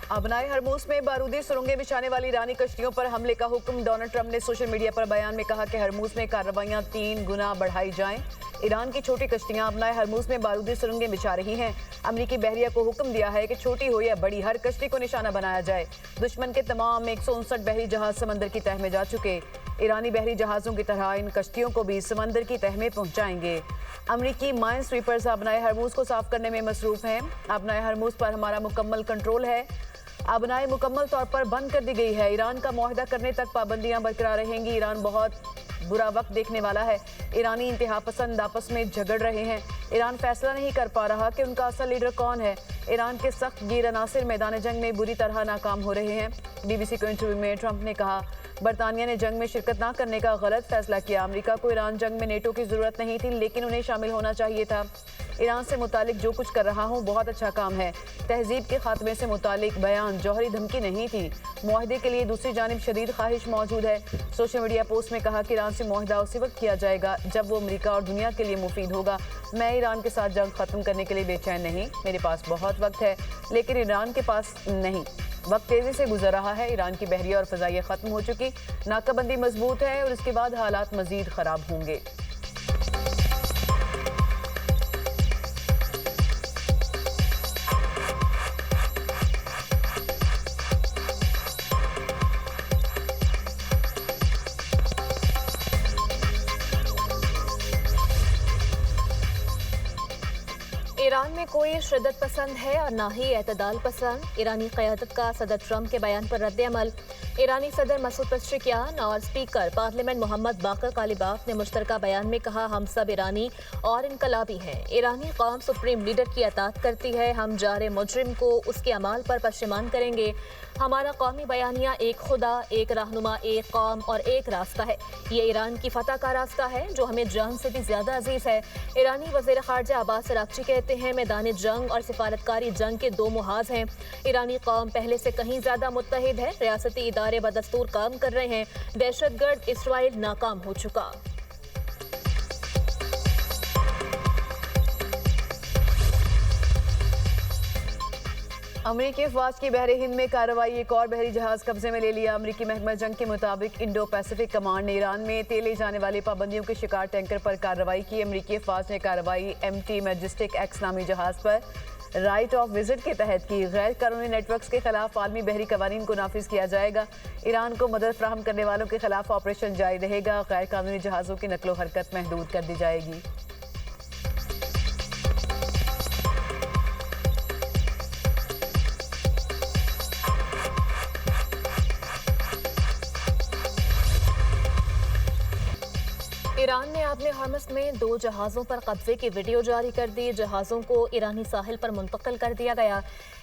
अबनाए हरमूज में बारूदी सुरंगें बिछाने वाली ईरानी कश्तियों पर हमले का हुक्म। डोनाल्ड ट्रंप ने सोशल मीडिया पर बयान में कहा कि हरमूज में कार्रवाइयां 3 गुना बढ़ाई जाएं। ईरान की छोटी कश्तियां अबनाए हरमूज में बारूदी सुरंगें बिछा रही हैं। अमरीकी बहरिया को हुक्म दिया है कि छोटी हो या बड़ी हर कश्ती को निशाना बनाया जाए। दुश्मन के तमाम 159 बहरी जहाज समंदर की तह में जा चुके। ईरानी बहरी जहाज़ों की तरह इन कश्तियों को भी समंदर की तह में पहुंचाएंगे। अमरीकी माइन स्वीपर्स अबनाए हरमूज को साफ करने में मसरूफ हैं। अबनाए हरमूज पर हमारा मुकम्मल कंट्रोल है। अबनाए मुकम्मल तौर पर बंद कर दी गई है। ईरान का मुआहदा करने तक पाबंदियां बरकरार रहेंगी। ईरान बहुत बुरा वक्त देखने वाला है। ईरानी इंतहा पसंद आपस में झगड़ रहे हैं। ईरान फैसला नहीं कर पा रहा कि उनका असल लीडर कौन है। ईरान के सख्त गिर अनासिर मैदान जंग में बुरी तरह नाकाम हो रहे हैं। BBC को इंटरव्यू में ट्रंप ने कहा, बरतानिया ने जंग में शिरकत ना करने का गलत फैसला किया। अमेरिका को ईरान जंग में नेटो की जरूरत नहीं थी, लेकिन उन्हें शामिल होना चाहिए था। ईरान से मुतालिक जो कुछ कर रहा हूँ बहुत अच्छा काम है। तहजीब के खात्मे से मुतालिक बयान जौहरी धमकी नहीं थी। मुआहदे के लिए दूसरी जानिब शदीद ख्वाहिश मौजूद है। सोशल मीडिया पोस्ट में कहा कि ईरान से मुआहदा उसी वक्त किया जाएगा जब वो अमेरिका और दुनिया के लिए मुफीद होगा। मैं ईरान के साथ जंग खत्म करने के लिए बेचैन नहीं। मेरे पास बहुत वक्त है, लेकिन ईरान के पास नहीं। वक्त तेजी से गुजर रहा है। ईरान की बहरिया और फजाइया खत्म हो चुकी। नाकाबंदी मजबूत है और इसके बाद हालात मजीद खराब होंगे। ईरान में कोई शिद्दत पसंद है और ना ही एतदाल पसंद। ईरानी क़यादत का सदर ट्रंप के बयान पर रद्द-ए-अमल। ईरानी सदर मसूद पेज़ेश्कियान और स्पीकर पार्लियामेंट मोहम्मद बाकर कालिबाफ ने मुश्तरका बयान में कहा, हम सब ईरानी और इनकलाबी हैं। ईरानी कौम सुप्रीम लीडर की अताअत करती है। हम जारे मुजरिम को उसके अमाल पर पशेमान करेंगे। हमारा कौमी बयानिया एक खुदा, एक रहनुमा, एक कौम और एक रास्ता है। ये ईरान की फतह का रास्ता है जो हमें जान से भी ज्यादा अजीज है। ईरानी वज़ीर ख़ारजा अब्बास अराग़ची कहते हैं, मैदान जंग और सिफारतकारी जंग के 2 मुहाज हैं। ईरानी कौम पहले से कहीं ज्यादा मुत्तहिद है। रियासती इदारे बदस्तूर काम कर रहे हैं। दहशतगर्द इसराइल नाकाम हो चुका। अमरीकी अफवाज की बहरे हिंद में कार्रवाई। एक और बहरी जहाज कब्जे में ले लिया। अमरीकी महकमा जंग के मुताबिक इंडो पैसिफिक कमांड ने ईरान में तेल ले जाने वाले पाबंदियों के शिकार टैंकर पर कार्रवाई की। अमरीकी अफवाज ने कार्रवाई MT मैजेस्टिक X नामी जहाज पर राइट ऑफ विजिट के तहत की। गैर कानूनी नेटवर्क्स के खिलाफ आलमी बहरी कवानीन को नाफिज किया जाएगा। ईरान को मदद फ्राहम करने वालों के खिलाफ ऑपरेशन जारी रहेगा। गैर कानूनी जहाज़ों की नकलो हरकत महदूद कर दी जाएगी। ईरान ने अपने हरमस में 2 जहाज़ों पर कब्जे की वीडियो जारी कर दी। जहाज़ों को ईरानी साहिल पर मुंतकिल कर दिया गया।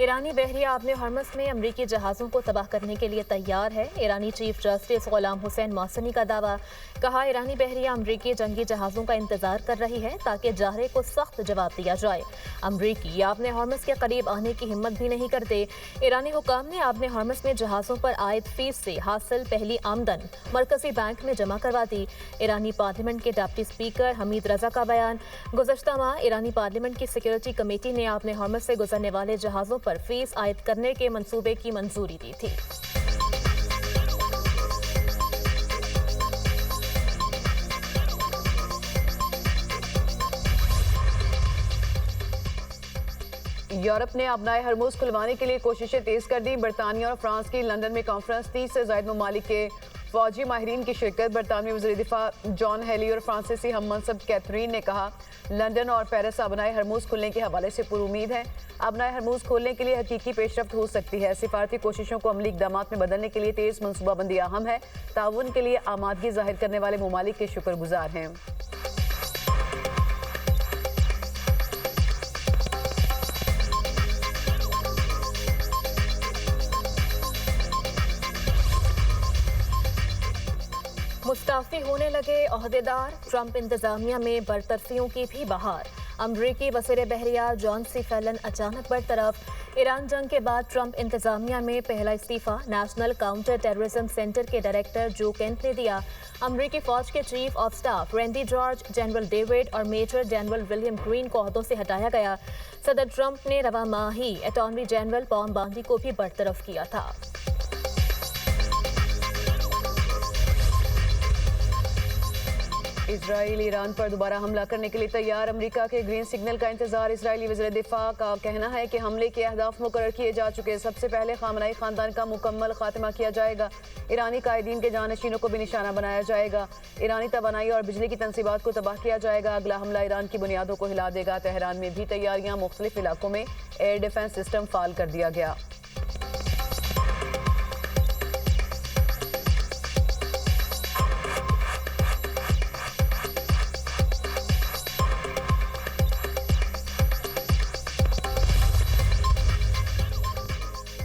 ईरानी बहरिया अपने हरमस में अमरीकी जहाज़ों को तबाह करने के लिए तैयार है। ईरानी चीफ जस्टिस गुलाम हुसैन मौसमी का दावा। कहा, ईरानी बहरिया अमरीकी जंगी जहाज़ों का इंतजार कर रही है ताकि जाहरे को सख्त जवाब दिया जाए। अमरीकी अपने हरमस के करीब आने की हिम्मत भी नहीं करते। ईरानी हुकाम ने अपने हरमस में जहाज़ों पर आयद फीस से हासिल पहली आमदन मरकजी बैंक में जमा करवा दी। ईरानी पार्लियामेंट के डिप्टी स्पीकर हमीद रजा का बयान। गुज़श्ता माह ईरानी पार्लियामेंट की सिक्योरिटी कमेटी ने अपने हरमस से गुजरने वाले जहाज़ों पर फीस आयद करने के मंसूबे की मंजूरी दी थी। यूरोप ने अबनाए हरमूज खुलवाने के लिए कोशिशें तेज कर दी। बरतानिया और फ्रांस की लंदन में कॉन्फ्रेंस। 30 से ज्यादा ममालिक के फौजी माहिरीन की शिरकत। बरतानवी वज़ीर दिफा जॉन हेली और फ्रांसीसी हम मनसब कैथरीन ने कहा, लंदन और पेरिस अबनाए हरमूज खुलने के हवाले से पुरुमीद है। अबनाए हरमूज खोलने के लिए हकीकी पेशरफ्त हो सकती है। सिफारती कोशिशों को अमली इक़दामात में बदलने के लिए तेज़ मनसूबाबंदी अहम है। ताउन के लिए आमादगी जाहिर करने वाले ममालिक के शुक्रगुजार हैं। मुस्ताफी होने लगे ओहदेदार। ट्रंप इंतजामिया में बरतरफियों की भी बहार। अमरीकी वज़ीर बहरिया जॉन सी फेलन अचानक बरतरफ। ईरान जंग के बाद ट्रंप इंतजामिया में पहला इस्तीफा नेशनल काउंटर टेररिज्म सेंटर के डायरेक्टर जो केंट ने दिया। अमरीकी फौज के chief of staff Randy George, general David और मेजर जनरल विलियम ग्रीन को ओहदों से हटाया गया। सदर ट्रंप ने रवा माह ही अटॉर्नी जनरल पॉम बांडी को भी बरतरफ किया था। इजराइल ईरान पर दोबारा हमला करने के लिए तैयार। अमेरिका के ग्रीन सिग्नल का इंतजार। इजरायली वज़ीर दिफा का कहना है कि हमले के अहदाफ मुकर्रर किए जा चुके। सबसे पहले खामनाई खानदान का मुकम्मल खात्मा किया जाएगा। ईरानी कायदीन के जानशीनों को भी निशाना बनाया जाएगा। ईरानी तवानाई और बिजली की तनसीबात को तबाह किया जाएगा। अगला हमला ईरान की बुनियादों को हिला देगा। तेहरान में भी तैयारियां। मुख्तलिफ इलाकों में एयर डिफेंस सिस्टम फाल कर दिया गया।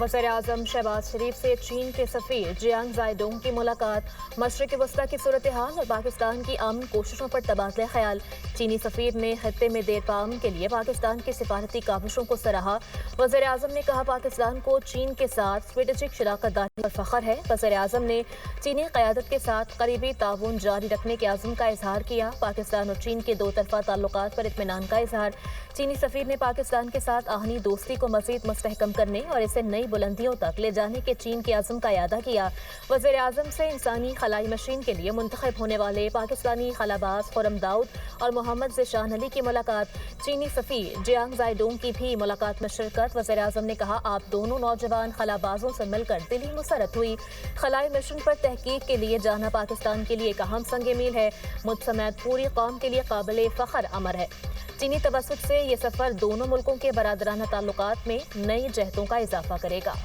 वज़ीर-ए-आज़म शहबाज शरीफ से चीन के सफ़ीर जियांग ज़ाइडोंग की मुलाकात। मशरिक़ वस्ता की सूरत हाल और पाकिस्तान की अमन कोशिशों पर तबादला ख्याल। चीनी सफ़ीर ने खत्ते में देर पाम के लिए पाकिस्तान की सिफारती काविशों को सराहा। वज़ीर-ए-आज़म ने कहा पाकिस्तान को चीन के साथ स्ट्रेटेजिक शराकतदारी पर फ़ख्र है। वज़ीर-ए-आज़म ने चीनी क़यादत के साथ करीबी ताउन जारी रखने के आज़म का इजहार किया। पाकिस्तान और चीन के दो तरफ़ा ताल्लुकात पर इत्मीनान का इजहार। चीनी सफ़ीर ने पाकिस्तान के साथ आहनी दोस्ती को मज़ीद मुस्तहकम करने और इसे नई बुलंदियों तक ले जाने के चीन के आज़म का यादा किया। वज़ीर-ए-आज़म से इंसानी खलाई मशीन के लिए मुंतखब होने वाले पाकिस्तानी खलाबाज खुरम दाऊद और मोहम्मद ज़िशान अली की मुलाकात। चीनी सफ़ीर जियांग ज़ाइडोंग की भी मुलाकात में शिरकत। वज़ीर-ए-आज़म ने कहा आप दोनों नौजवान खलाबाजों से मिलकर दिली मुसरत हुई। खलाई मिशन पर तहकीक के लिए जाना पाकिस्तान के लिए एक अहम संग मील है। मुझ समेत पूरी कौम के लिए काबिल फ़ख्र अमर है। चीनी तवस्सुत से ये सफ़र दोनों मुल्कों के बरादराना ताल्लुकात में नई जहतों का इजाफा करेगा।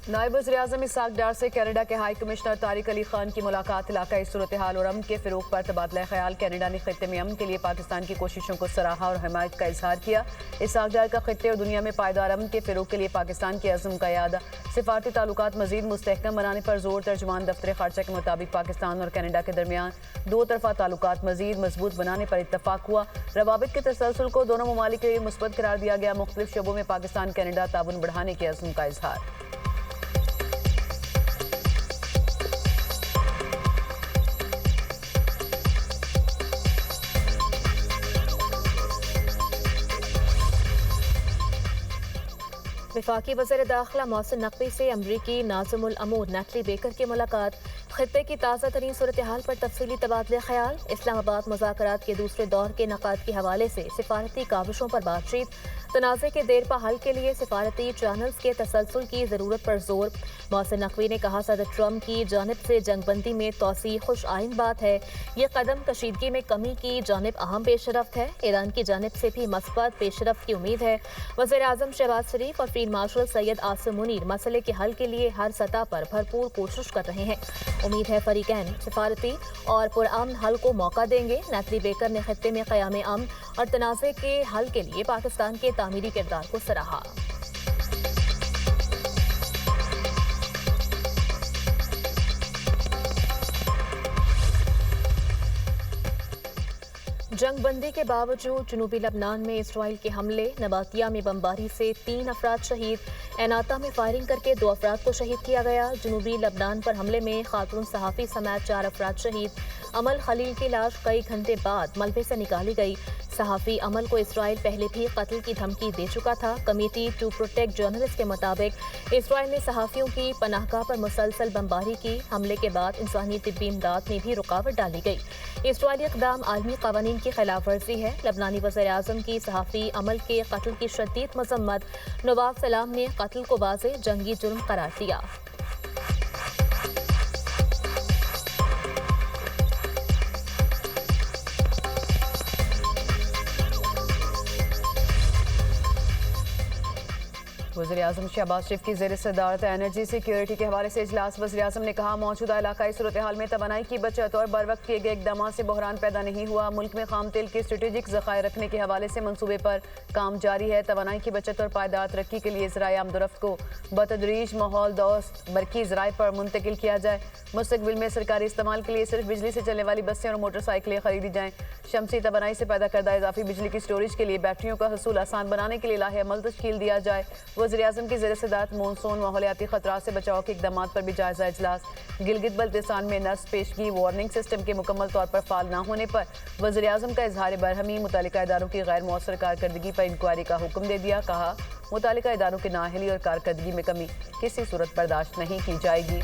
नायब वज़ीर-ए-आज़म इसाक डार से कनाडा के हाई कमिश्नर तारिक अली खान की मुलाकात। इलाकाई सूरत हाल और अमन के फ़िरोग पर तबादला ख्याल। कनाडा ने खत्ते में अमन के लिए पाकिस्तान की कोशिशों को सराहा और हमायत का इजहार किया। इसाक डार का खत्ते और दुनिया में पायदार अमन के फ़िरोग के लिए पाकिस्तान के अज़म का यादा। सिफारती ताल्लुकात मज़ीद मुस्तहकम बनाने पर जोर। तर्जुमान दफ्तर ख़ारजा के मुताबिक पाकिस्तान और कनाडा के दरमियान दो तरफ़ा ताल्लुकात मज़ीद मजबूत बनाने पर इत्तफाक हुआ। रवाबित के तसलसल को दोनों ममालिक के लिए मुस्बत करार दिया गया। मुख्तलिफ शोबों में पाकिस्तान कनाडा ताउन बढ़ाने के अज़म का इजहार। वफाकी वज़ीर दाखिला मोहसिन नकवी से अमरीकी नाज़िमुल अमूर नैटली बेकर की मुलाकात। खत्ते की ताज़ा तरीन सूरत हाल पर तफसीली तबादला ख्याल। इस्लामाबाद मुज़ाकरात के दूसरे दौर के नकाद के हवाले से सिफारती काविशों पर बातचीत। तनाज़े के देरपा हल के लिए सिफारती चैनल्स के तसलसल की ज़रूरत पर जोर। मोहसिन नकवी ने कहा सदर ट्रंप की जानिब से जंगबंदी में तोसी खुश आइन बात है। ये कदम कशीदगी में कमी की जानिब अहम पेशरफ्त है। ईरान की जानिब से भी मस्बत पेशरफ्त की उम्मीद है। वज़ीर-ए-आज़म शहबाज शरीफ और फील्ड मार्शल सैयद आसिम मुनीर मसले के हल के लिए हर सतह पर भरपूर कोशिश कर रहे हैं। उम्मीद है फरीकैन सिफारती और पुरअमन हल को मौका देंगे। नैटली बेकर ने खत्ते में क़याम अमन और तनाज़े के हल के लिए पाकिस्तान के तामीरी किरदार को सराहा। जंगबंदी के बावजूद जनूबी लबनान में इसराइल के हमले। नबातिया में बमबारी से 3 अफराद शहीद। एनाता में फायरिंग करके 2 अफराद को शहीद किया गया। जनूबी लबनान पर हमले में खातून सहाफ़ी समेत 4 अफराद शहीद। अमल खलील की लाश कई घंटे बाद मलबे से निकाली गई। सहाफ़ी अमल को इसराइल पहले भी कत्ल की धमकी दे चुका था। कमेटी टू प्रोटेक्ट जर्नलिस्ट के मुताबिक इसराइल ने सहाफ़ियों की पनाहगाह पर मुसलसल बमबारी की। हमले के बाद इंसानी तिब्बी इमदाद में भी रुकावट डाली गई। इसराइली इक़दाम आलमी क़वानीन की खिलाफ वर्जी है। लबनानी वज़ीर-ए-आज़म की सहाफ़ी अमल के कत्ल की शदीद मज़म्मत। नवाब सलाम ने कत्ल को वाज़ेह जंगी जुर्म करार दिया। वज़ीर-ए-आज़म शहबाज शरीफ की ज़ेर सदारत एनर्जी सिक्योरिटी के हवाले से इजलास। वज़ीर-ए-आज़म ने कहा, मौजूदा इलाकाई सूरत हाल में तवानाई की बचत और बर वक्त किए गए इकदाम से बहरान पैदा नहीं हुआ। मुल्क में खाम तेल के स्ट्रेटेजिक ज़खायर रखने के हवाले से मनसूबे पर काम जारी है। तवानाई की बचत और पायदार तरक्की के लिए ज़राए आमदोरफ्त को बतदरीज माहौल दोस्त बरकी ज़राए पर मुंतकिल किया जाए। मुस्तकबिल में सरकारी इस्तेमाल के लिए सिर्फ बिजली से चलने वाली बसें और मोटरसाइकिलें खरीदी जाएँ। शमसी तवानाई से पैदा करदा इजाफी बिजली की स्टोरेज के लिए बैटरियों का हसूल आसान बनाने के लिए लाहे अमल तश्कील दिया जाए। वज़ीर-ए-आज़म की ज़ेर सदारत मॉनसून माहौलियाती खतरात से बचाव के इक़दामात पर भी जायज़ा इजलास। गिलगित बल्तिस्तान में नर्स पेशगी वार्निंग सिस्टम के मुकम्मल तौर पर फाल न होने पर वज़ीर-ए-आज़म का इजहार बरहमी। मुतालिका इदारों की गैर मौसर कारकर्दगी पर इंक्वायरी का हुक्म दे दिया। कहा, मुतालिका इदारों की नाअहली और कारकर्दगी में कमी किसी सूरत बर्दाश्त नहीं की जाएगी।